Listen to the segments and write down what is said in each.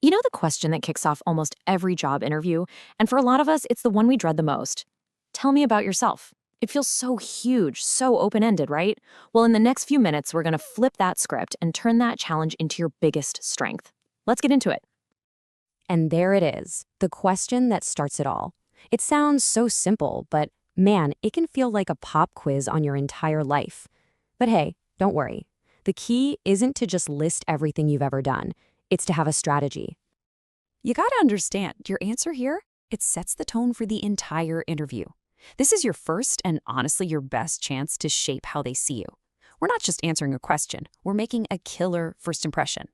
You know the question that kicks off almost every job interview, and for a lot of us, it's the one we dread the most. Tell me about yourself. It feels so huge, so open-ended, right? Well, in the next few minutes, we're going to flip that script and turn that challenge into your biggest strength. Let's get into it. And there it is, the question that starts it all. It sounds so simple, but man, it can feel like a pop quiz on your entire life. But hey, don't worry. The key isn't to just list everything you've ever done. It's to have a strategy. You gotta understand, your answer here, it sets the tone for the entire interview. This is your first and honestly your best chance to shape how they see you. We're not just answering a question, we're making a killer first impression.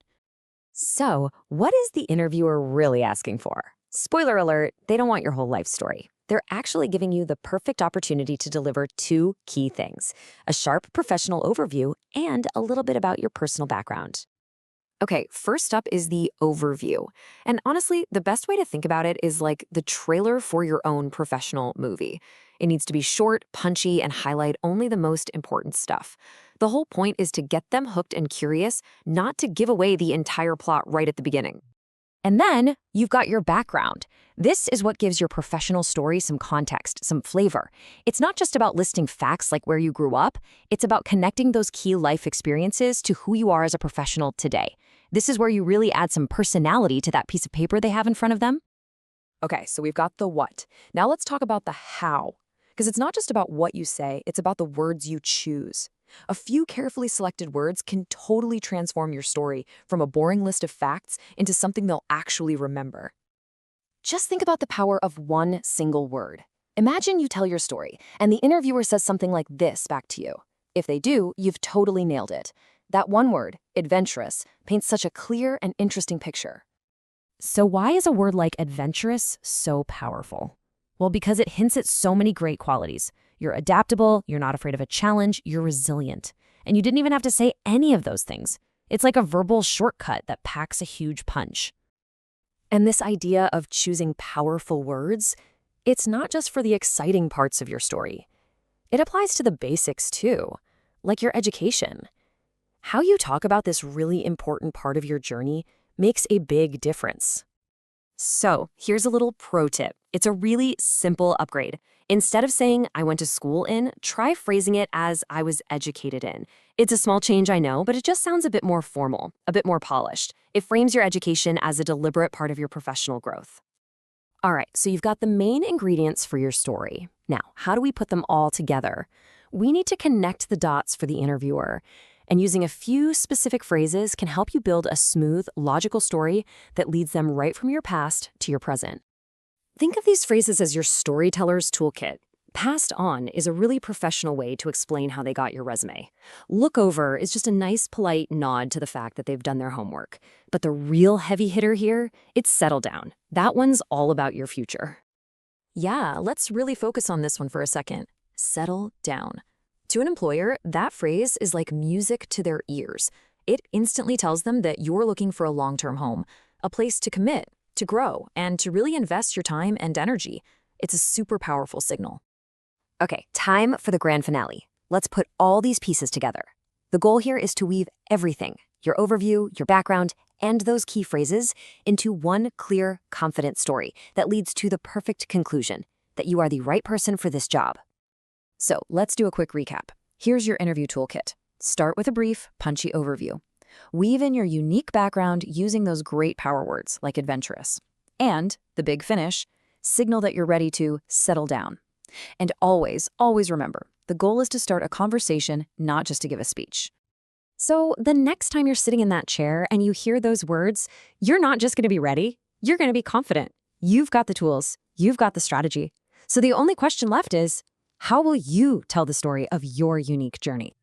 So, what is the interviewer really asking for? Spoiler alert, they don't want your whole life story. They're actually giving you the perfect opportunity to deliver two key things: a sharp professional overview and a little bit about your personal background. Okay, first up is the overview. And honestly, the best way to think about it is like the trailer for your own professional movie. It needs to be short, punchy, and highlight only the most important stuff. The whole point is to get them hooked and curious, not to give away the entire plot right at the beginning. And then you've got your background. This is what gives your professional story some context, some flavor. It's not just about listing facts like where you grew up. It's about connecting those key life experiences to who you are as a professional today. This is where you really add some personality to that piece of paper they have in front of them. Okay, so we've got the what. Now let's talk about the how. Because it's not just about what you say, it's about the words you choose. A few carefully selected words can totally transform your story from a boring list of facts into something they'll actually remember. Just think about the power of one single word. Imagine you tell your story, and the interviewer says something like this back to you. If they do, you've totally nailed it. That one word, adventurous, paints such a clear and interesting picture. So why is a word like adventurous so powerful? Well, because it hints at so many great qualities. You're adaptable, you're not afraid of a challenge, you're resilient. And you didn't even have to say any of those things. It's like a verbal shortcut that packs a huge punch. And this idea of choosing powerful words, it's not just for the exciting parts of your story. It applies to the basics too, like your education. How you talk about this really important part of your journey makes a big difference. So, here's a little pro tip. It's a really simple upgrade. Instead of saying, I went to school in, try phrasing it as I was educated in. It's a small change, I know, but it just sounds a bit more formal, a bit more polished. It frames your education as a deliberate part of your professional growth. All right, so you've got the main ingredients for your story. Now, how do we put them all together? We need to connect the dots for the interviewer. And using a few specific phrases can help you build a smooth, logical story that leads them right from your past to your present. Think of these phrases as your storyteller's toolkit. Passed on is a really professional way to explain how they got your resume. Look over is just a nice, polite nod to the fact that they've done their homework. But the real heavy hitter here, it's settle down. That one's all about your future. Yeah, let's really focus on this one for a second. Settle down. To an employer, that phrase is like music to their ears. It instantly tells them that you're looking for a long-term home, a place to commit, to grow, and to really invest your time and energy. It's a super powerful signal. Okay, time for the grand finale. Let's put all these pieces together. The goal here is to weave everything, your overview, your background, and those key phrases, into one clear, confident story that leads to the perfect conclusion, that you are the right person for this job. So let's do a quick recap. Here's your interview toolkit. Start with a brief, punchy overview. Weave in your unique background using those great power words like adventurous. And, the big finish, signal that you're ready to settle down. And always, always remember, the goal is to start a conversation, not just to give a speech. So the next time you're sitting in that chair and you hear those words, you're not just going to be ready, you're going to be confident. You've got the tools, you've got the strategy. So the only question left is, how will you tell the story of your unique journey?